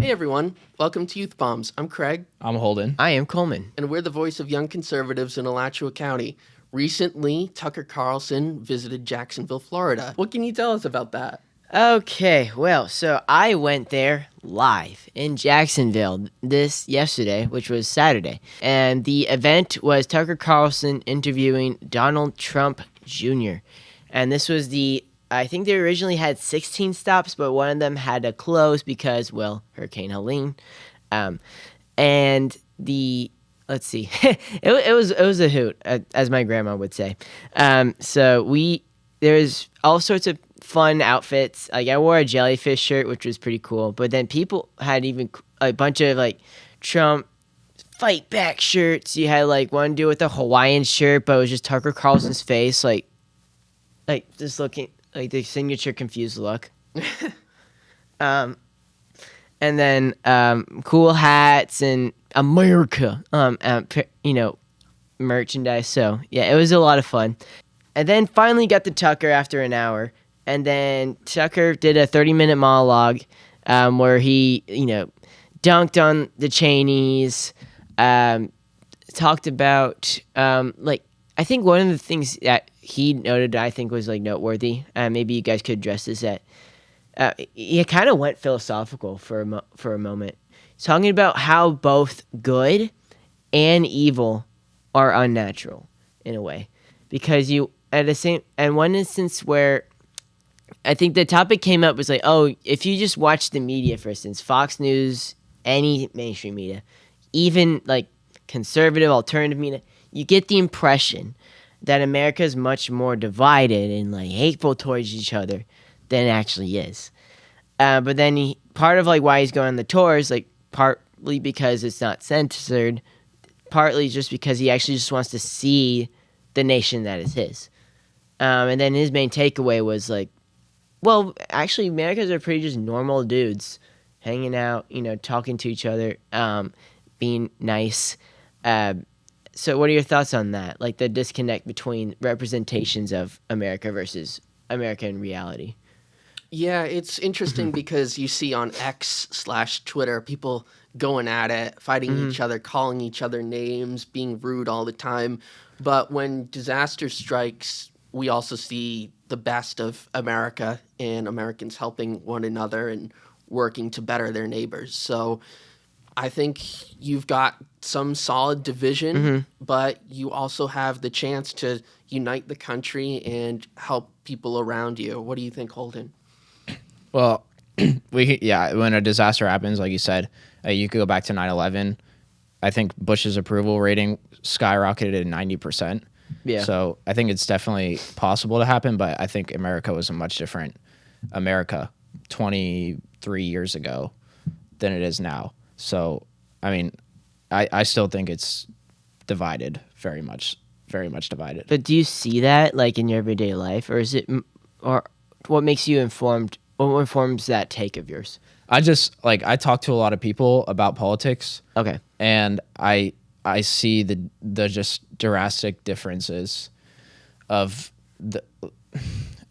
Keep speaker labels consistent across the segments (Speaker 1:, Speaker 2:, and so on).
Speaker 1: Hey everyone, welcome to Youth Bombs. I'm Craig,
Speaker 2: I'm Holden.
Speaker 3: I am Coleman.
Speaker 1: and we're the voice of young conservatives in Alachua County. Recently, Tucker Carlson visited Jacksonville, Florida. What can you tell us about that?
Speaker 3: Okay, well, so I went there live in Jacksonville yesterday, which was Saturday. And the event was Tucker Carlson interviewing Donald Trump Jr. And this was I think they originally had 16 stops, but one of them had to close because, well, Hurricane Helene. Let's see, it was a hoot, as my grandma would say. There's all sorts of fun outfits. Like I wore a jellyfish shirt, which was pretty cool. But then people had even a bunch of like Trump fight back shirts. You had like one dude with a Hawaiian shirt, but it was just Tucker Carlson's face, like just looking like the signature confused look. And then cool hats and America, merchandise. So yeah, it was a lot of fun. And then finally got to Tucker after an hour. And then Tucker did a 30-minute monologue where he, dunked on the Cheneys, talked about, I think one of the things that he noted I think was, noteworthy, maybe you guys could address this, that he kind of went philosophical for a moment. He's talking about how both good and evil are unnatural in a way. Because one instance where I think the topic came up was like, oh, if you just watch the media, for instance, Fox News, any mainstream media, even like conservative, alternative media, you get the impression that America is much more divided and like hateful towards each other than it actually is. But then part of like why he's going on the tour is like partly because it's not censored, partly just because he actually just wants to see the nation that is his. And then his main takeaway was like, well, actually, Americans are pretty just normal dudes hanging out, talking to each other, being nice. So what are your thoughts on that? Like the disconnect between representations of America versus America in reality?
Speaker 1: Yeah, it's interesting because you see on X/Twitter people going at it, fighting each other, calling each other names, being rude all the time. But when disaster strikes, we also see the best of America and Americans helping one another and working to better their neighbors. So I think you've got some solid division, but you also have the chance to unite the country and help people around you. What do you think, Holden?
Speaker 2: Well, when a disaster happens, like you said, you could go back to 9/11. I think Bush's approval rating skyrocketed at 90%.
Speaker 3: Yeah.
Speaker 2: So I think it's definitely possible to happen, but I think America was a much different America 23 years ago than it is now. So, I mean, I still think it's divided, very much divided.
Speaker 3: But do you see that like in your everyday life, or is it, or what makes you informed? What informs that take of yours?
Speaker 2: I talk to a lot of people about politics.
Speaker 3: Okay.
Speaker 2: And I see the just drastic differences of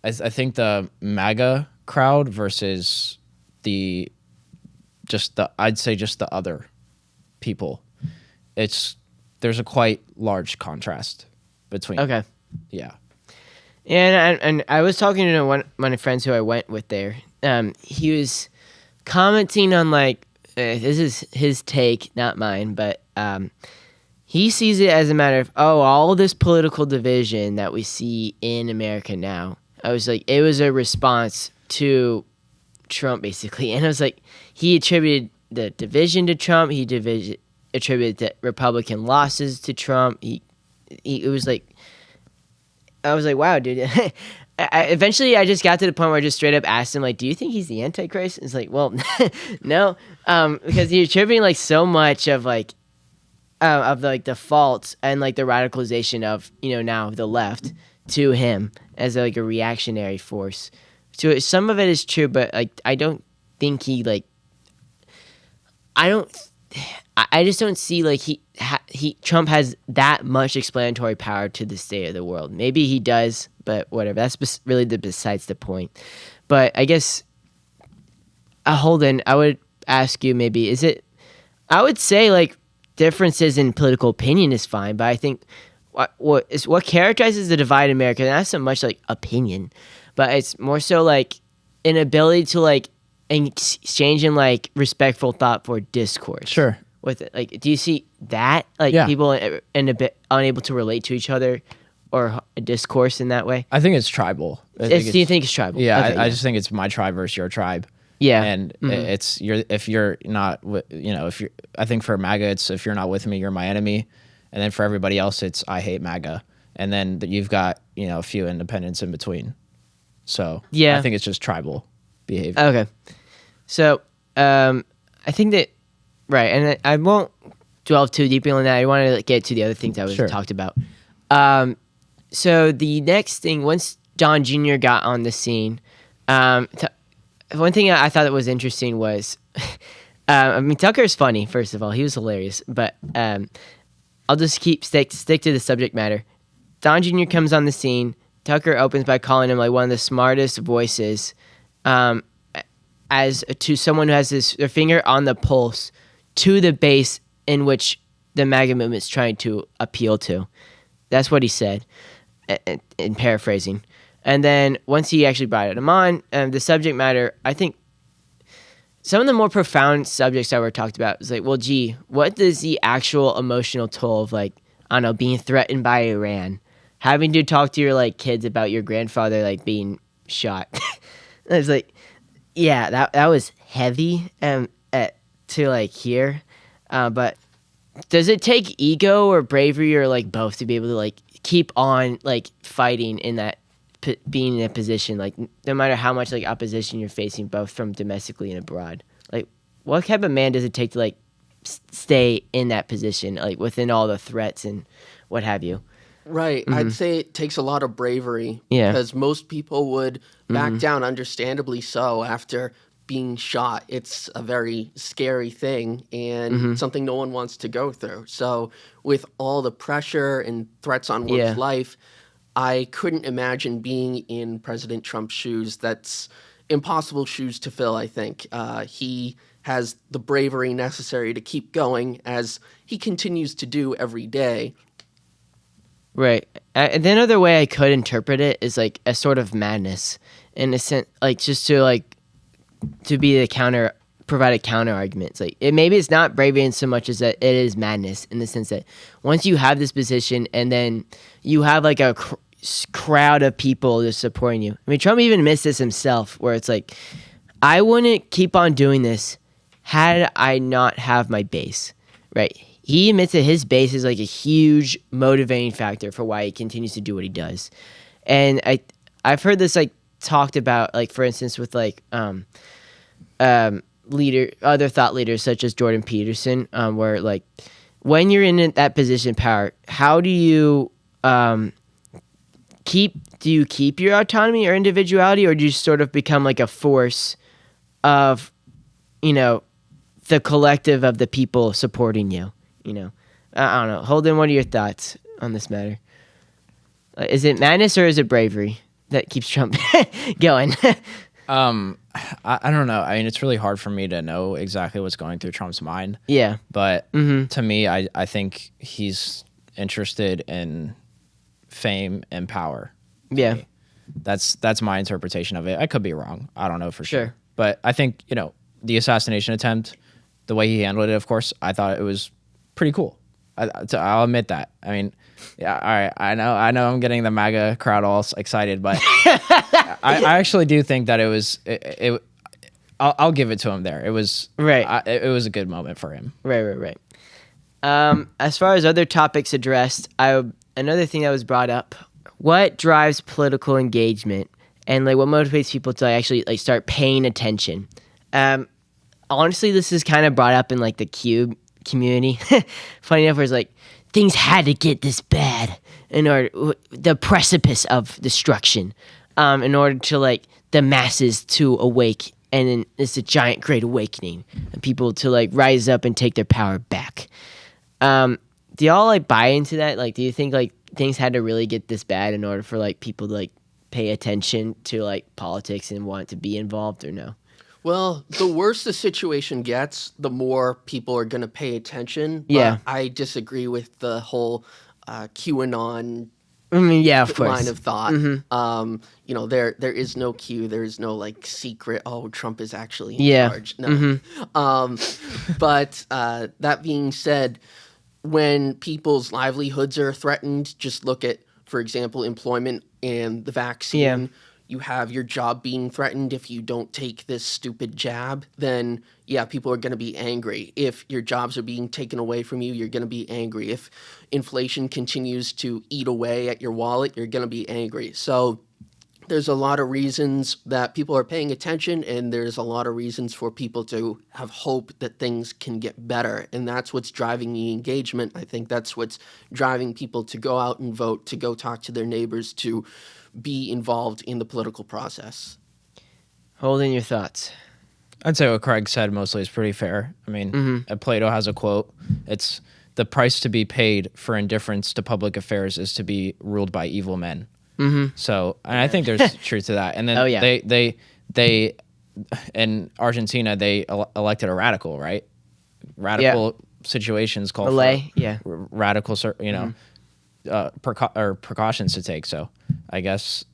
Speaker 2: I think the MAGA crowd versus I'd say just the other people. There's a quite large contrast between.
Speaker 3: Okay.
Speaker 2: Yeah.
Speaker 3: And I was talking to one of my friends who I went with there. He was commenting on this is his take, not mine, but he sees it as a matter of, all this political division that we see in America now. I was like, it was a response to Trump, basically. And I was like, he attributed the division to Trump. He attributed the Republican losses to Trump. It was like, I was like, wow, dude. Eventually, I just got to the point where I just straight up asked him, like, do you think he's the Antichrist? And it's like, well, no, because he's attributing so much of the faults and the radicalization of now the left to him as a reactionary force. So some of it is true, but I don't think I just don't see Trump has that much explanatory power to the state of the world. Maybe he does, but whatever. That's really besides the point. But I guess Holden, I ask you maybe, I would say like differences in political opinion is fine, but I think what characterizes the divided America, not so much like opinion, but it's more so like an ability to like exchange in like respectful thought for discourse.
Speaker 2: Sure.
Speaker 3: With it, like, do you see that like people in a bit unable to relate to each other or a discourse in that way?
Speaker 2: I think it's tribal.
Speaker 3: Do you think it's tribal?
Speaker 2: Yeah,
Speaker 3: Okay,
Speaker 2: I just think it's my tribe versus your tribe.
Speaker 3: Yeah,
Speaker 2: and if you're not, if you're, I think for MAGA, it's if you're not with me, you're my enemy, and then for everybody else, it's I hate MAGA, and then you've got a few independents in between. So I think it's just tribal behavior.
Speaker 3: Okay, so I think that right, and I won't delve too deeply on that. I wanted to get to the other things that was talked about. So the next thing, once Don Jr. got on the scene, one thing I thought that was interesting was, I mean, Tucker's funny. First of all, he was hilarious. But I'll just stick to the subject matter. Don Jr. comes on the scene. Tucker opens by calling him like one of the smartest voices, as to someone who has their finger on the pulse to the base in which the MAGA movement is trying to appeal to. That's what he said, in paraphrasing. And then once he actually brought him on, the subject matter, I think some of the more profound subjects that were talked about is like, well, gee, what does the actual emotional toll of like, I don't know, being threatened by Iran, having to talk to your like kids about your grandfather like being shot? It's like, yeah, that was heavy to like hear, but does it take ego or bravery or like both to be able to like keep on like fighting in that? Being in a position like no matter how much like opposition you're facing both from domestically and abroad, like what type of man does it take to like stay in that position like within all the threats and what have you?
Speaker 1: Right. I'd say it takes a lot of bravery because most people would back down, understandably so, after being shot. It's a very scary thing and something no one wants to go through. So with all the pressure and threats on one's life, I couldn't imagine being in President Trump's shoes. That's impossible shoes to fill, I think. He has the bravery necessary to keep going as he continues to do every day.
Speaker 3: Right. And then another way I could interpret it is like a sort of madness in a sense, like just to be the counter, provide a counter argument. It's like maybe it's not bravery in so much as that it is madness in the sense that once you have this position and then you have like a crowd of people just supporting you. I mean, Trump even admits this himself, where it's like, I wouldn't keep on doing this had I not have my base, right? He admits that his base is like a huge motivating factor for why he continues to do what he does. And I've heard this like talked about, like for instance with like other thought leaders such as Jordan Peterson, where like when you're in that position of power, how do you keep your autonomy or individuality, or do you sort of become like a force of, the collective of the people supporting you? I don't know. Holden, what are your thoughts on this matter? Is it madness or is it bravery that keeps Trump going?
Speaker 2: I don't know. I mean, it's really hard for me to know exactly what's going through Trump's mind.
Speaker 3: Yeah.
Speaker 2: But to me, I think he's interested in fame and power.
Speaker 3: Yeah.
Speaker 2: That's my interpretation of it. I could be wrong. I don't know for sure. But I think, the assassination attempt, the way he handled it, of course, I thought it was pretty cool. I'll admit that. I mean, yeah, all right. I know I'm getting the MAGA crowd all excited, but I actually do think that it was. I'll give it to him there. It was
Speaker 3: right.
Speaker 2: It was a good moment for him.
Speaker 3: Right. As far as other topics addressed, another thing that was brought up: what drives political engagement, and like what motivates people to actually like start paying attention. Honestly, this is kind of brought up in like the Cube community. Funny enough, where it's like things had to get this bad in order, the precipice of destruction, in order to like the masses to awake, and then it's a giant great awakening and people to like rise up and take their power back. Do y'all like buy into that? Like, do you think like things had to really get this bad in order for like people to like pay attention to like politics and want to be involved, or no?
Speaker 1: Well, the worse the situation gets, the more people are going to pay attention. But
Speaker 3: Yeah.
Speaker 1: I disagree with the whole QAnon
Speaker 3: I mean, yeah, of course.
Speaker 1: line of thought. There is no Q. There is no like secret. Oh, Trump is actually in charge. No. But that being said, when people's livelihoods are threatened, just look at, for example, employment and the vaccine.
Speaker 3: Yeah.
Speaker 1: You have your job being threatened if you don't take this stupid jab, then yeah, people are going to be angry. If your jobs are being taken away from you, you're going to be angry. If inflation continues to eat away at your wallet, you're going to be angry. So there's a lot of reasons that people are paying attention, and there's a lot of reasons for people to have hope that things can get better. And that's what's driving the engagement. I think that's what's driving people to go out and vote, to go talk to their neighbors, to be involved in the political process.
Speaker 3: Holding your thoughts.
Speaker 2: I'd say what Craig said mostly is pretty fair. I mean, Plato has a quote. It's the price to be paid for indifference to public affairs is to be ruled by evil men. So, and I think there's truth to that. And then they in Argentina, they elected a radical, right? Radical situations called for radical, precautions to take. So I guess,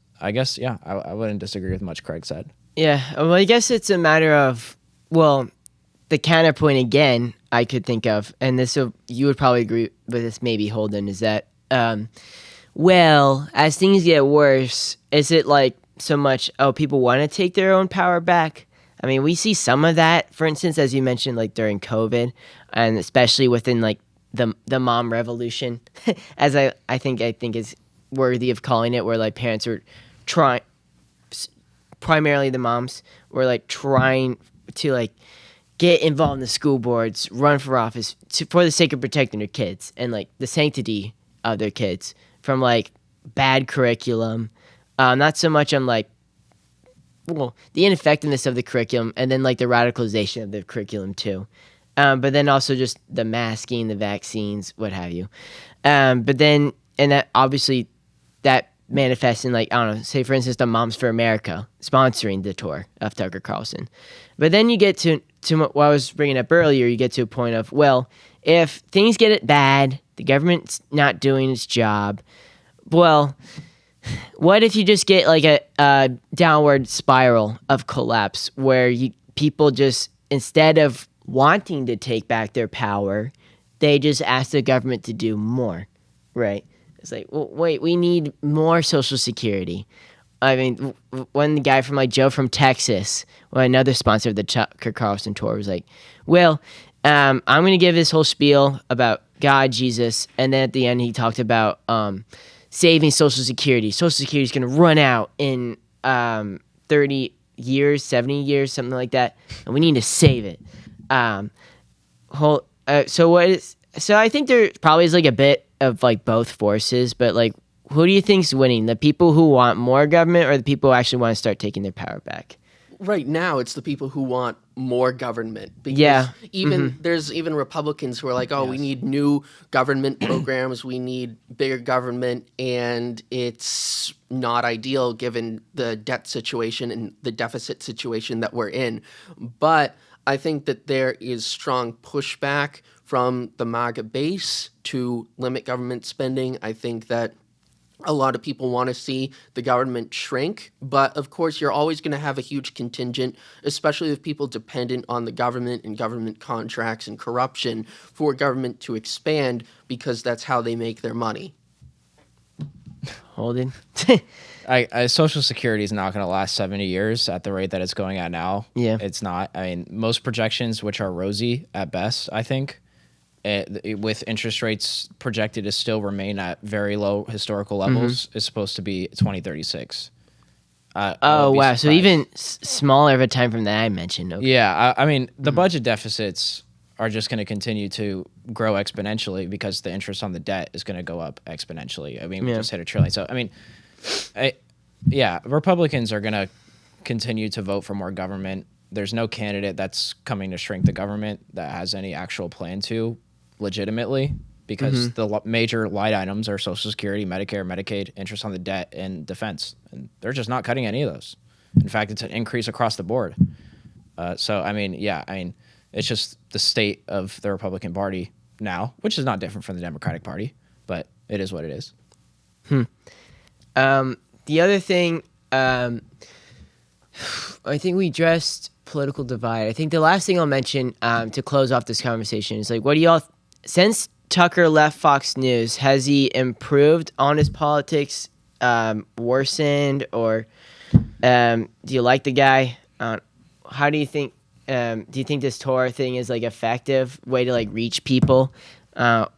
Speaker 2: yeah, I wouldn't disagree with much Craig said.
Speaker 3: Yeah, well, I guess it's a matter of, the counterpoint again I could think of, and you would probably agree with this maybe, Holden, is that, as things get worse, is it like so much, people want to take their own power back? I mean, we see some of that, for instance, as you mentioned, like during COVID, and especially within like the mom revolution, as I think is worthy of calling it, where like parents were trying, primarily the moms were like trying to like get involved in the school boards, run for office for the sake of protecting their kids and like the sanctity of their kids from like bad curriculum. Not so much on like, the ineffectiveness of the curriculum, and then like the radicalization of the curriculum too. But then also just the masking, the vaccines, what have you. But then, and that obviously that manifests in like, I don't know, say for instance, the Moms for America sponsoring the tour of Tucker Carlson. But then you get to what I was bringing up earlier, you get to a point of, if things get it bad, the government's not doing its job, what if you just get like a downward spiral of collapse where people just, instead of wanting to take back their power, they just ask the government to do more, right? It's like, we need more Social Security. I mean, when the guy from like Joe from Texas, another sponsor of the Tucker Carlson tour, was like, I'm going to give this whole spiel about God, Jesus, and then at the end he talked about saving Social Security. Social Security is going to run out in 30 years, 70 years, something like that, and we need to save it. So I think there probably is like a bit of like both forces, but like, who do you think's winning? The people who want more government, or the people who actually want to start taking their power back?
Speaker 1: Right now, it's the people who want more government. Because there's even Republicans who are like, we need new government programs, we need bigger government, and it's not ideal given the debt situation and the deficit situation that we're in. But I think that there is strong pushback from the MAGA base to limit government spending. I think that a lot of people want to see the government shrink, but of course you're always going to have a huge contingent, especially of people dependent on the government and government contracts and corruption, for government to expand, because that's how they make their money.
Speaker 3: Holden?
Speaker 2: Social Security is not going to last 70 years at the rate that it's going at now.
Speaker 3: Yeah.
Speaker 2: It's not. I mean, most projections, which are rosy at best, I think, with interest rates projected to still remain at very low historical levels, is supposed to be 2036.
Speaker 3: Wow. So even smaller of a time from that I mentioned. Okay.
Speaker 2: Yeah. I mean, the budget deficits are just going to continue to grow exponentially because the interest on the debt is going to go up exponentially. I mean, we just hit $1 trillion. So, I mean, Republicans are going to continue to vote for more government. There's no candidate that's coming to shrink the government that has any actual plan to legitimately, because the major line items are Social Security, Medicare, Medicaid, interest on the debt, and defense. And they're just not cutting any of those. In fact, it's an increase across the board. So I mean, yeah, I mean, it's just the state of the Republican Party now, which is not different from the Democratic Party, but it is what it is.
Speaker 3: The other thing, I think we addressed political divide. I think the last thing I'll mention to close off this conversation is like, what do y'all, since Tucker left Fox News, has he improved on his politics, worsened, or do you like the guy? How do you think this tour thing is like effective way to like reach people,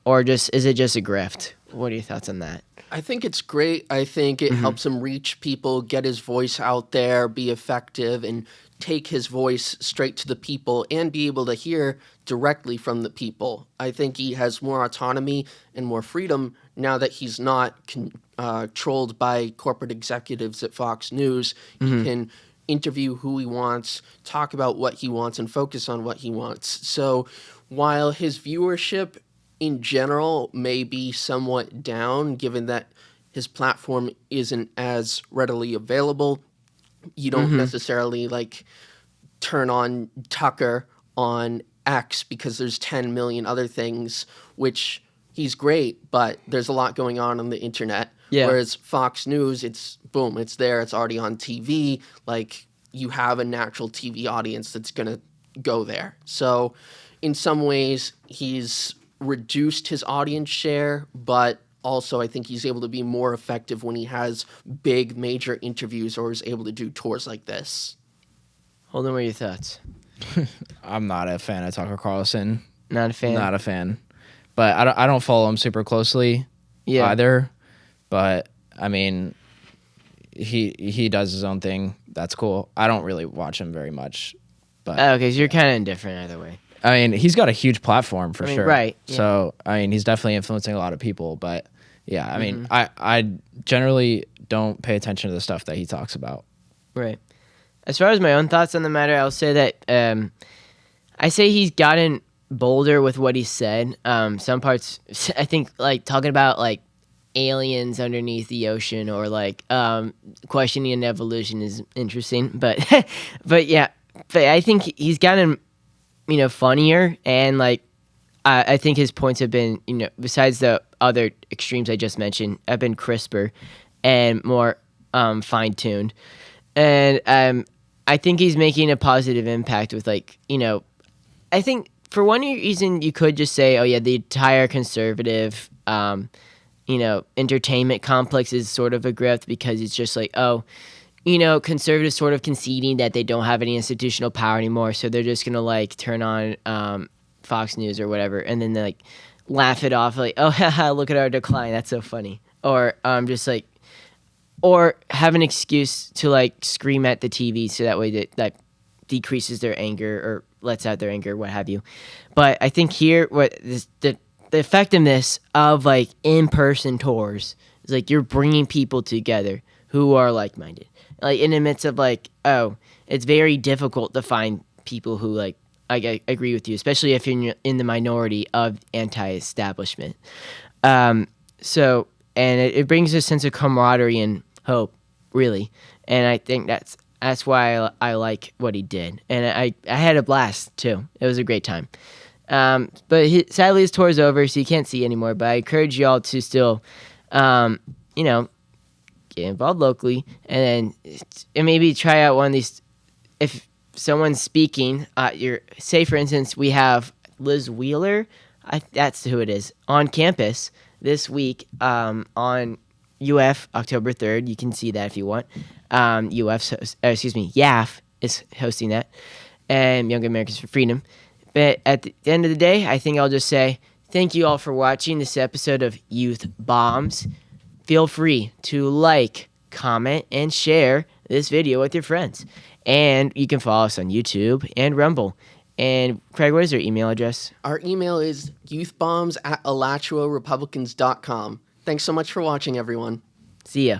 Speaker 3: or just is it just a grift? What are your thoughts on that?
Speaker 1: I think it's great. I think it helps him reach people, get his voice out there, be effective, and take his voice straight to the people and be able to hear directly from the people. I think he has more autonomy and more freedom now that he's not controlled by corporate executives at Fox News. He can interview who he wants, talk about what he wants, and focus on what he wants. So while his viewership in general may be somewhat down, given that his platform isn't as readily available, you don't necessarily like turn on Tucker on X because there's 10 million other things, which he's great, but there's a lot going on the internet.
Speaker 3: Yeah.
Speaker 1: Whereas Fox News, it's boom, it's there, it's already on TV. Like, you have a natural TV audience that's going to go there. So in some ways, he's reduced his audience share, but also I think he's able to be more effective when he has big major interviews or is able to do tours like this.
Speaker 3: Holden, what are your thoughts?
Speaker 2: I'm not a fan of Tucker Carlson.
Speaker 3: Not a fan?
Speaker 2: Not a fan. But I don't follow him super closely either. But, I mean, he does his own thing. That's cool. I don't really watch him very much. But
Speaker 3: Okay, so you're kind of indifferent either way.
Speaker 2: I mean, he's got a huge platform for sure.
Speaker 3: Right. Yeah.
Speaker 2: So, I mean, he's definitely influencing a lot of people. But, yeah, I mean, I generally don't pay attention to the stuff that he talks about.
Speaker 3: Right. As far as my own thoughts on the matter, I'll say that I say he's gotten bolder with what he said. Some parts, I think, like talking about like aliens underneath the ocean or like questioning evolution is interesting. But yeah, but I think he's gotten funnier, and like I think his points have been besides the other extremes I just mentioned, have been crisper and more fine tuned. And I think he's making a positive impact with I think for one reason you could just say, oh yeah, the entire conservative, entertainment complex is sort of a grift because it's just like, conservatives sort of conceding that they don't have any institutional power anymore. So they're just going to like turn on Fox News or whatever. And then they like laugh it off like, oh, haha, look at our decline. That's so funny. Or just like, or have an excuse to like scream at the TV so that way that decreases their anger or lets out their anger, what have you. But I think here, the effectiveness of like in-person tours is like you're bringing people together who are like-minded. Like in the midst of like, it's very difficult to find people who like I agree with you, especially if you're in the minority of anti-establishment. So it brings a sense of camaraderie and hope, really, and I think that's why I like what he did, and I had a blast too. It was a great time. But sadly, his tour is over, so you can't see anymore. But I encourage y'all to still, get involved locally, and maybe try out one of these. If someone's speaking, say for instance, we have Liz Wheeler. That's who it is on campus this week on UF October 3rd. You can see that if you want. YAF is hosting that, and Young Americans for Freedom. But at the end of the day, I think I'll just say thank you all for watching this episode of Youth Bombs. Feel free to like, comment, and share this video with your friends. And you can follow us on YouTube and Rumble. And Craig, what is your email address?
Speaker 1: Our email is youthbombs@alachuarepublicans.com. Thanks so much for watching, everyone.
Speaker 3: See ya.